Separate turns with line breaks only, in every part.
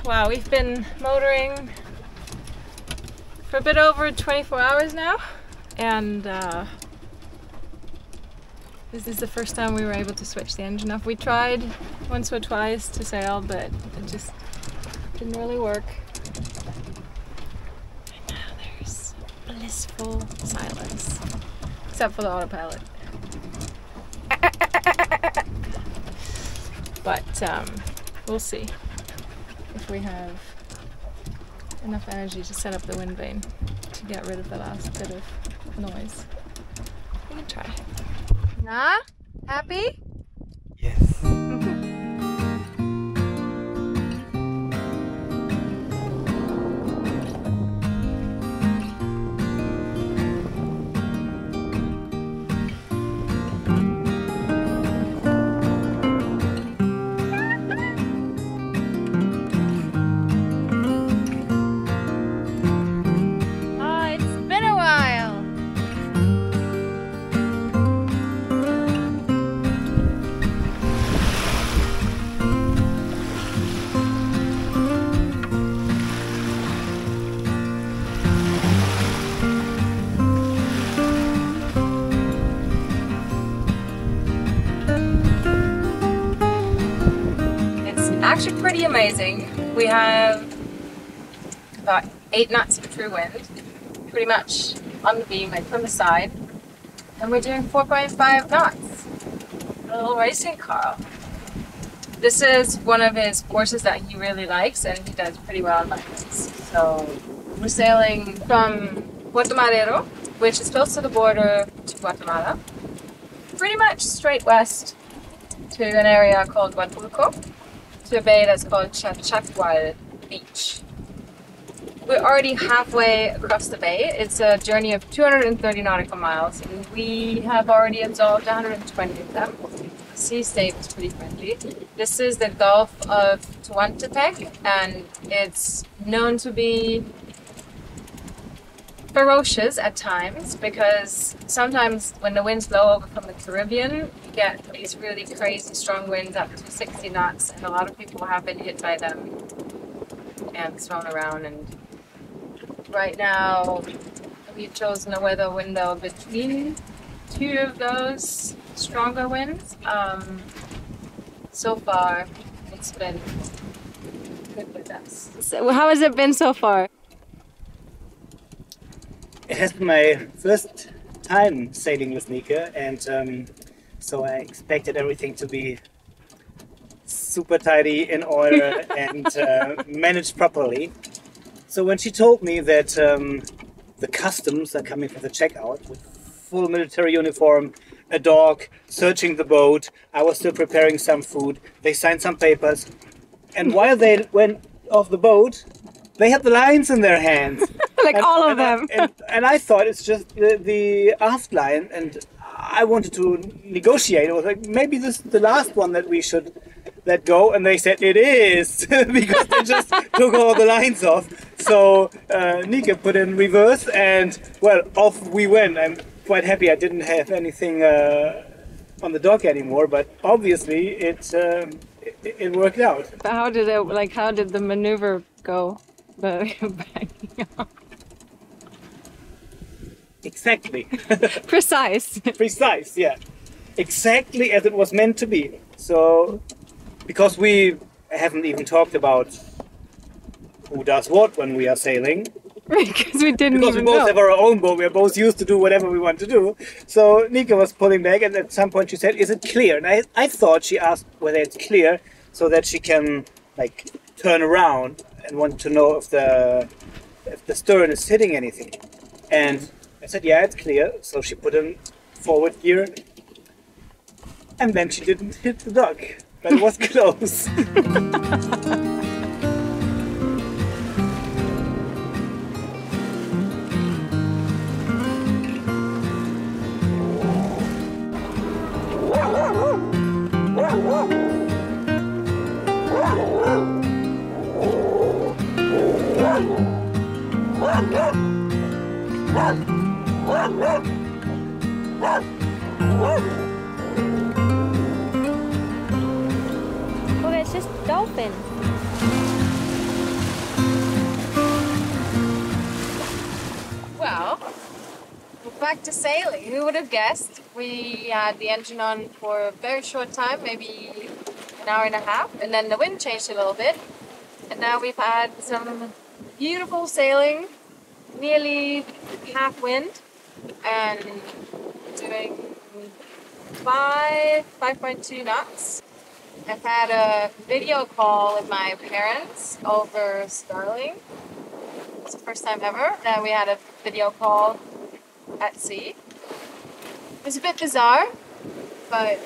Wow, we've been motoring for a bit over 24 hours now, and this is the first time we were able to switch the engine off. We tried once or twice to sail, but it just didn't really work. And now there's blissful silence, except for the autopilot. But we'll see if we have enough energy to set up the wind vane to get rid of the last bit of noise. We can try. Nah? Happy?
Yes.
Actually pretty amazing. We have about 8 knots of true wind, pretty much on the beam, like from the side, and we're doing 4.5 knots. A little racing car. This is one of his courses that he really likes, and he does pretty well on this. So we're sailing from Puerto Madero, which is close to the border to Guatemala, pretty much straight west to an area called Huatulco, to a bay that's called Chachacual Beach. We're already halfway across the bay. It's a journey of 230 nautical miles, and we have already absorbed 120 of them. The sea state is pretty friendly. This is the Gulf of Tehuantepec, and it's known to be ferocious at times, because sometimes when the winds blow over from the Caribbean, you get these really crazy strong winds up to 60 knots, and a lot of people have been hit by them and thrown around. And right now we've chosen a weather window between 2 of those stronger winds. So far it's been good with us. So how has it been so far?
It has been my first time sailing with Nika, and so I expected everything to be super tidy, in order, and managed properly. So when she told me that the customs are coming for the checkout with full military uniform, a dog, searching the boat, I was still preparing some food, they signed some papers, and while they went off the boat, they had the lines in their hands.
Like all of them.
And I thought it's just the aft line, and I wanted to negotiate. I was like, maybe this is the last one that we should let go, and they said it is, because they just took all the lines off. So Nika put in reverse, and well, off we went. I'm quite happy I didn't have anything on the dock anymore, but obviously it worked out.
How did it, how did the maneuver go? Backing up.
Exactly.
Precise.
Precise, yeah. Exactly as it was meant to be. So, because we haven't even talked about who does what when we are sailing.
Because we didn't
because
even
we both
know.
have our own boat, we are both used to do whatever we want to do. So Nika was pulling back, and at some point she said, "Is it clear?" And I thought she asked whether it's clear so that she can like turn around and want to know if the stern is hitting anything. And I said, "Yeah, it's clear." So she put in forward gear, and then she didn't hit the dock, but it was close.
Oh, it's just dolphins.
back to sailing. Who would have guessed? We had the engine on for a very short time, maybe an hour and a half, and then the wind changed a little bit. And now we've had some beautiful sailing, nearly half wind, and doing 5.2 knots. I've had a video call with my parents over Starlink. It's the first time ever that we had a video call at sea. It was a bit bizarre, but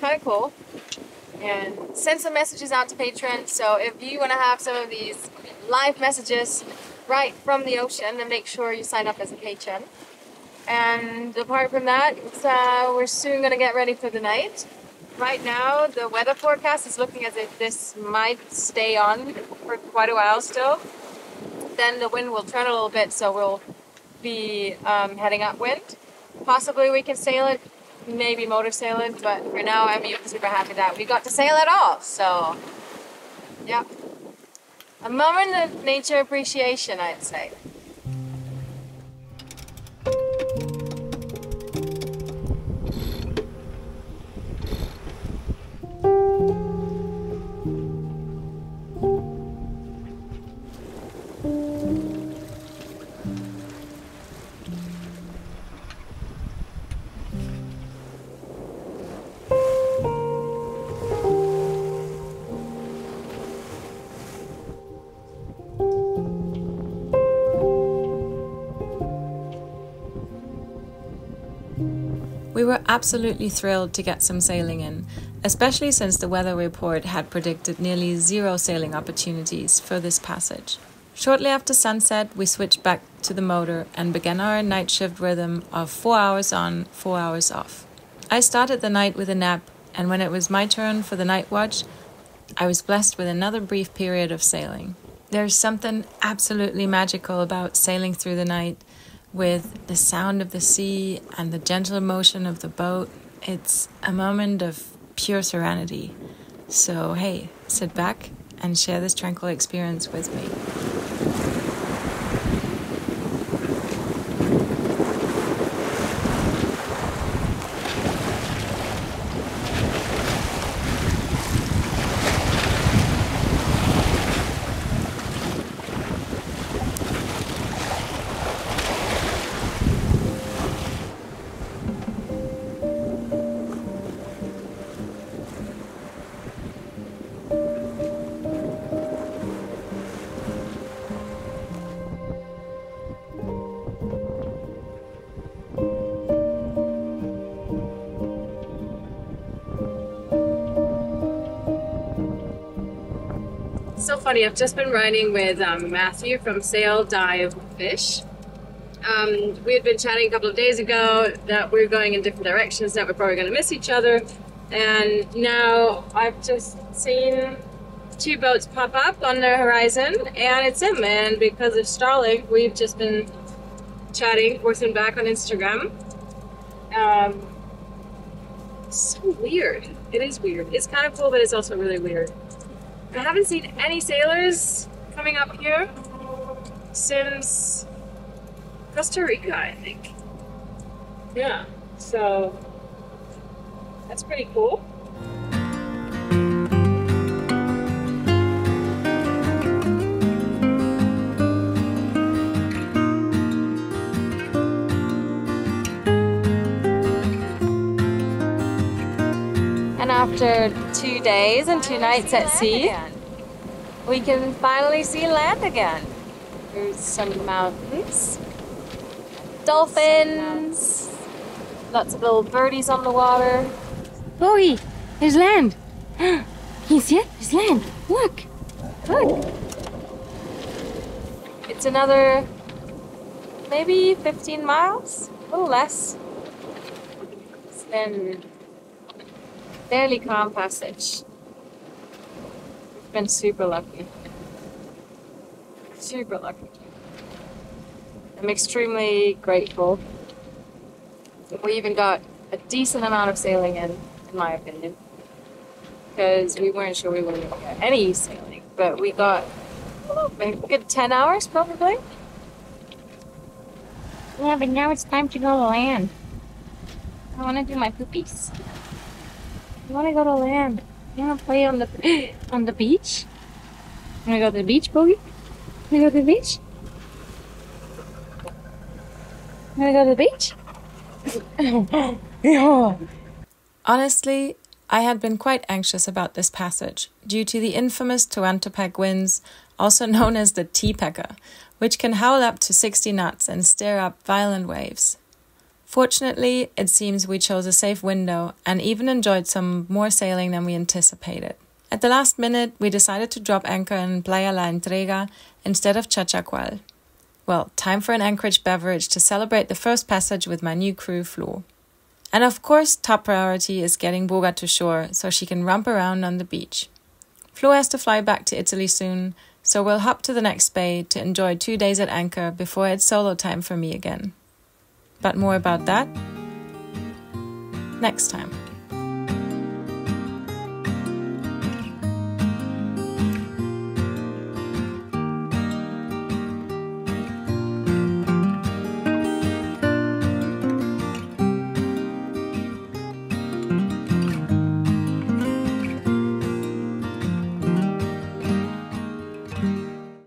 kind of cool. And send some messages out to patrons. So if you want to have some of these live messages right from the ocean, then make sure you sign up as a patron. And apart from that, we're soon going to get ready for the night. Right now, the weather forecast is looking as if this might stay on for quite a while still. Then the wind will turn a little bit, so we'll be heading upwind. Possibly we can sail it, maybe motor sail it, but for now I'm super happy that we got to sail at all. So, yeah. A moment of nature appreciation, I'd say.
We were absolutely thrilled to get some sailing in, especially since the weather report had predicted nearly 0 sailing opportunities for this passage. Shortly after sunset, we switched back to the motor and began our night shift rhythm of 4 hours on, 4 hours off. I started the night with a nap, and when it was my turn for the night watch, I was blessed with another brief period of sailing. There's something absolutely magical about sailing through the night, with the sound of the sea and the gentle motion of the boat. It's a moment of pure serenity. So hey, sit back and share this tranquil experience with me.
So funny, I've just been riding with Matthew from Sail, Dive, Fish. We had been chatting a couple of days ago that we're going in different directions, that we're probably going to miss each other. And now I've just seen 2 boats pop up on the horizon, and it's him. And because of Starlink, we've just been chatting forth and back on Instagram. So weird. It is weird. It's kind of cool, but it's also really weird. I haven't seen any sailors coming up here since Costa Rica, I think. Yeah, so that's pretty cool.
And after 2 days and 2 nights at sea, we can finally see land again. There's some mountains, dolphins, lots of little birdies on the water.
Chloe, there's land. Can you see it? There's land. Look. Look.
It's another maybe 15 miles, a little less. It's been fairly calm passage. We've been super lucky. Super lucky. I'm extremely grateful. We even got a decent amount of sailing in my opinion. Because we weren't sure we were going to get any sailing. But we got a good 10 hours probably.
Yeah, but now it's time to go to land. I want to do my poopies. I want to go to land. I want to play on the on the beach. You want to go to the beach, Boogie? You want to go to the beach? You want to go to the beach? Yeah.
Honestly, I had been quite anxious about this passage due to the infamous Tehuantepec winds, also known as the Tepeca, which can howl up to 60 knots and stir up violent waves. Fortunately, it seems we chose a safe window and even enjoyed some more sailing than we anticipated. At the last minute, we decided to drop anchor in Playa La Entrega instead of Chachacual. Well, time for an Anchorage beverage to celebrate the first passage with my new crew, Flo. And of course, top priority is getting Boga to shore so she can romp around on the beach. Flo has to fly back to Italy soon, so we'll hop to the next bay to enjoy 2 days at anchor before it's solo time for me again. But more about that next time.